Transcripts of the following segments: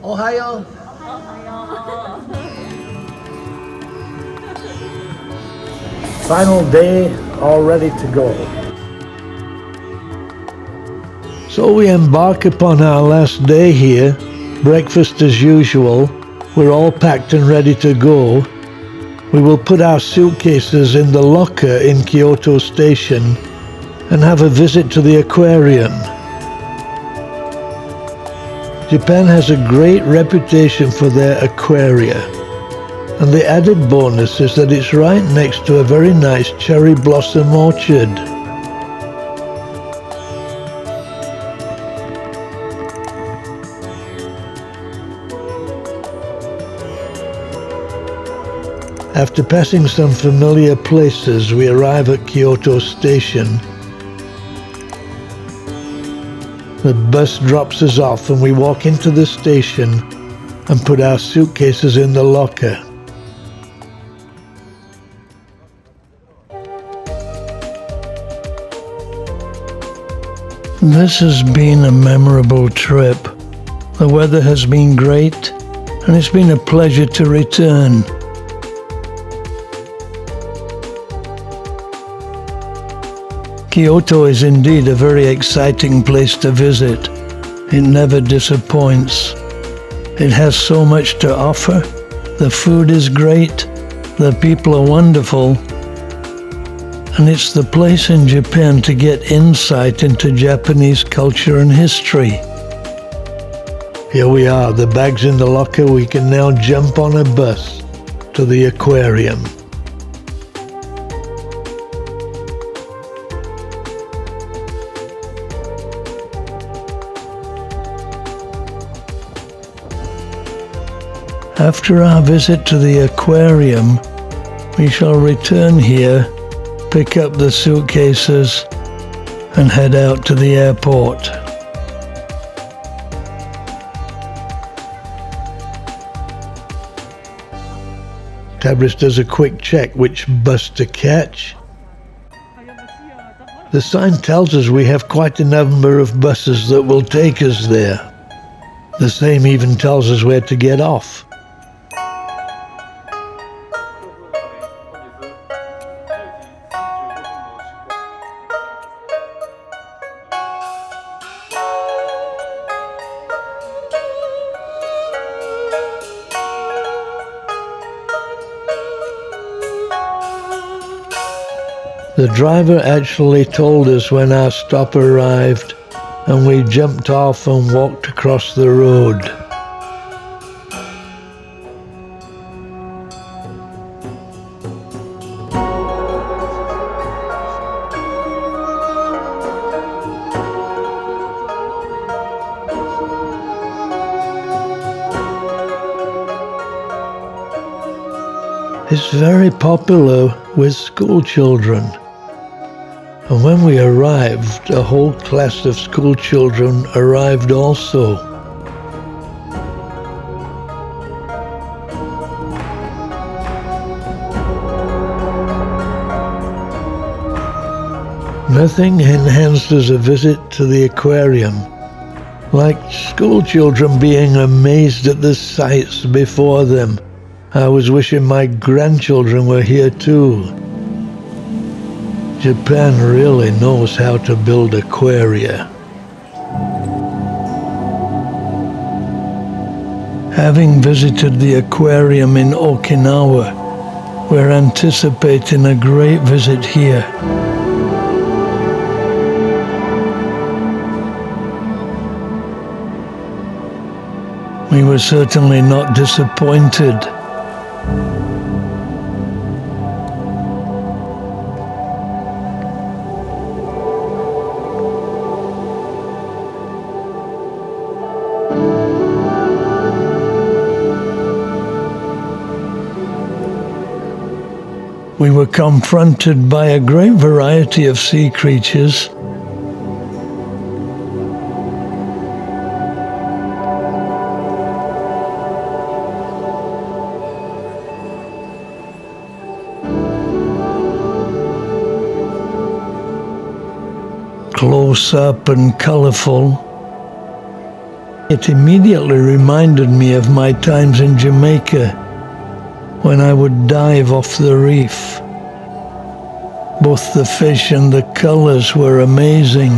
Ohayo. Final day, all ready to go. So we embark upon our last day here. Breakfast as usual. We're all packed and ready to go. We will put our suitcases in the locker in Kyoto Station and have a visit to the aquarium. Japan has a great reputation for their aquaria, and the added bonus is that it's right next to a very nice cherry blossom orchard. After passing some familiar places, we arrive at Kyoto Station. The bus drops us off and we walk into the station and put our suitcases in the locker. This has been a memorable trip. The weather has been great and it's been a pleasure to return. Kyoto is indeed a very exciting place to visit. It never disappoints. It has so much to offer. The food is great, the people are wonderful, and it's the place in Japan to get insight into Japanese culture and history. Here we are, the bag's in the locker. We can now jump on a bus to the aquarium. After our visit to the aquarium, we shall return here, pick up the suitcases, and head out to the airport. Tabriz does a quick check which bus to catch. The sign tells us we have quite a number of buses that will take us there. The same even tells us where to get off. The driver actually told us when our stop arrived, and we jumped off and walked across the road. It's very popular with school children. And when we arrived, a whole class of school children arrived also. Nothing enhances a visit to the aquarium like school children being amazed at the sights before them. I was wishing my grandchildren were here too. Japan really knows how to build aquaria. Having visited the aquarium in Okinawa, we're anticipating a great visit here. We were certainly not disappointed. We were confronted by a great variety of sea creatures. Close up and colorful. It immediately reminded me of my times in Jamaica when I would dive off the reef. Both the fish and the colors were amazing.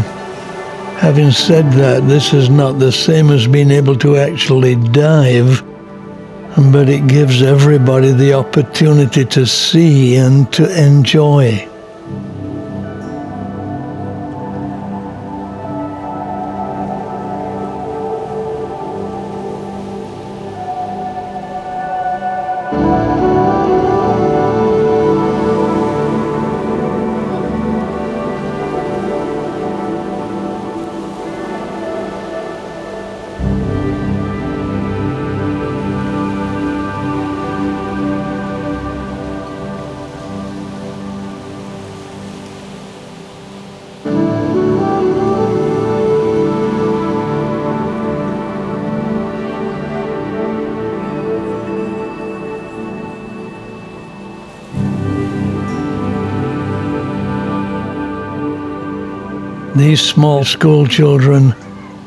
Having said that, this is not the same as being able to actually dive, but it gives everybody the opportunity to see and to enjoy. These small school children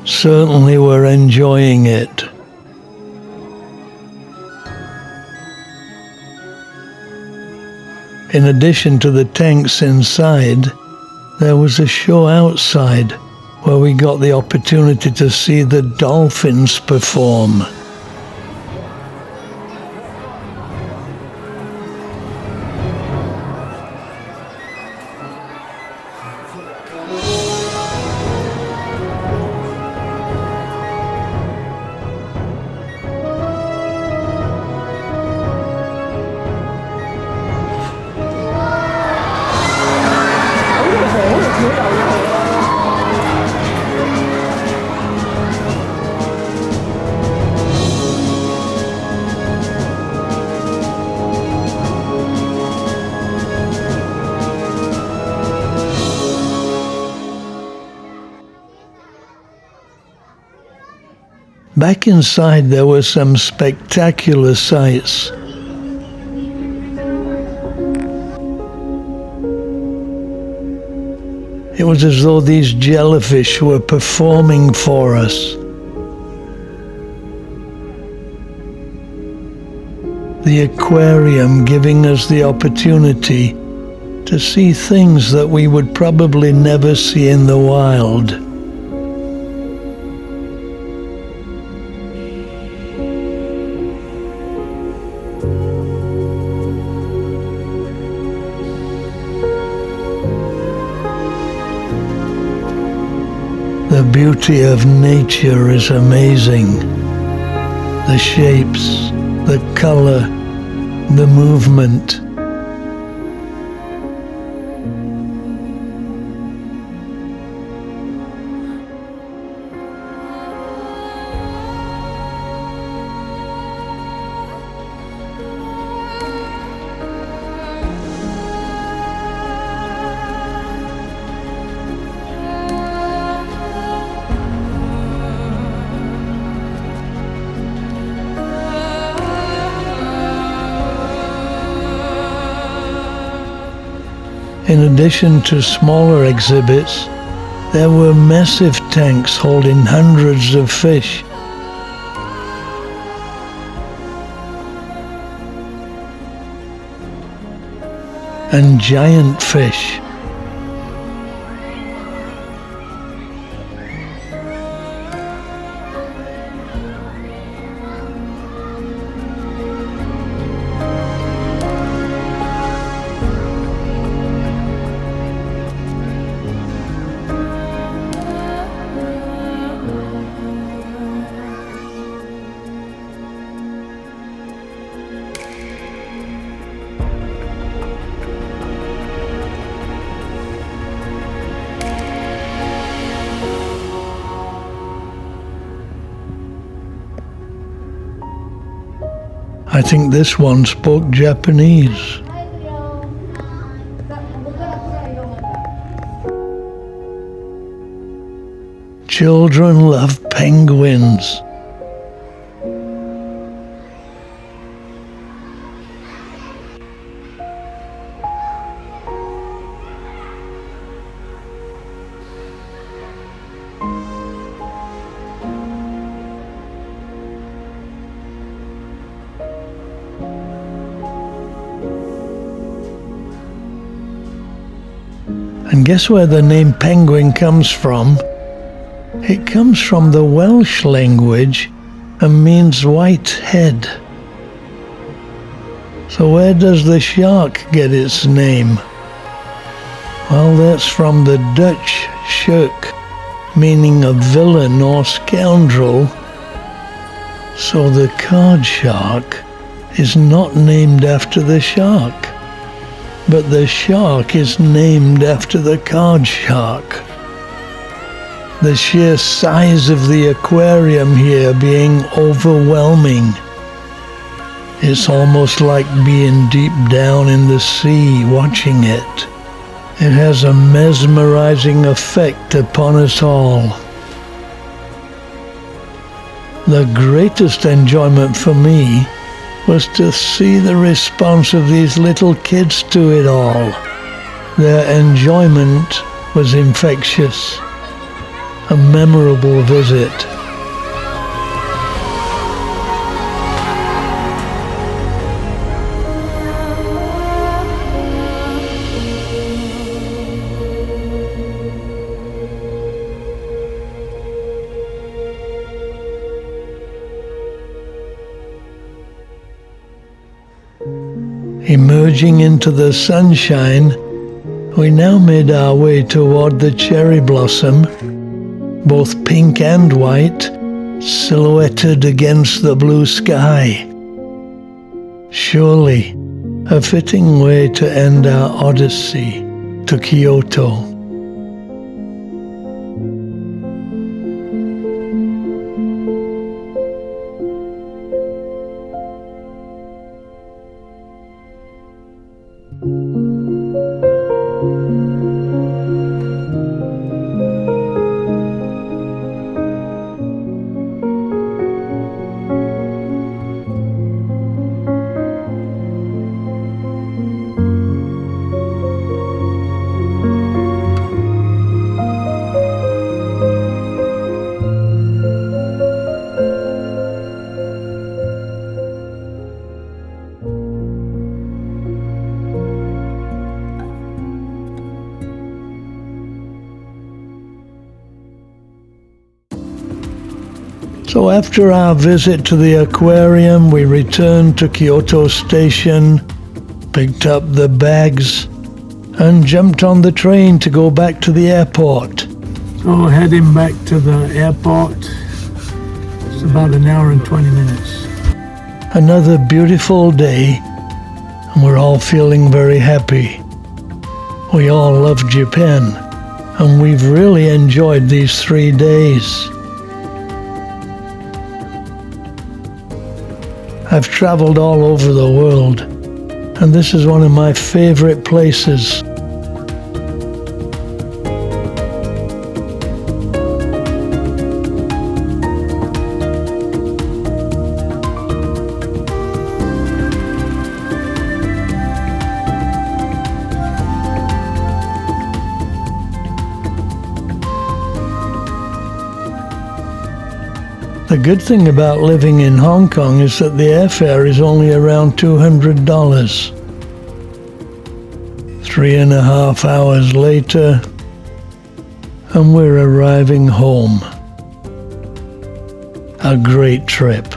certainly were enjoying it. In addition to the tanks inside, there was a show outside where we got the opportunity to see the dolphins perform. Back inside there were some spectacular sights. It was as though these jellyfish were performing for us. The aquarium giving us the opportunity to see things that we would probably never see in the wild. The beauty of nature is amazing. The shapes, the color, the movement. In addition to smaller exhibits, there were massive tanks holding hundreds of fish. And giant fish. I think this one spoke Japanese. Children love penguins. And guess where the name penguin comes from? It comes from the Welsh language and means white head. So where does the shark get its name? Well, that's from the Dutch schurk, meaning a villain or scoundrel. So the card shark is not named after the shark, but the shark is named after the card shark. The sheer size of the aquarium here being overwhelming. It's almost like being deep down in the sea watching it. It has a mesmerizing effect upon us all. The greatest enjoyment for me was to see the response of these little kids to it all. Their enjoyment was infectious. A memorable visit. Emerging into the sunshine, we now made our way toward the cherry blossom, both pink and white, silhouetted against the blue sky. Surely a fitting way to end our odyssey to Kyoto. So after our visit to the aquarium, we returned to Kyoto Station, picked up the bags, and jumped on the train to go back to the airport. So heading back to the airport, it's about an hour and 20 minutes. Another beautiful day, and we're all feeling very happy. We all love Japan, and we've really enjoyed these 3 days. I've traveled all over the world, and this is one of my favorite places. The good thing about living in Hong Kong is that the airfare is only around $200. 3.5 hours later, and we're arriving home. A great trip.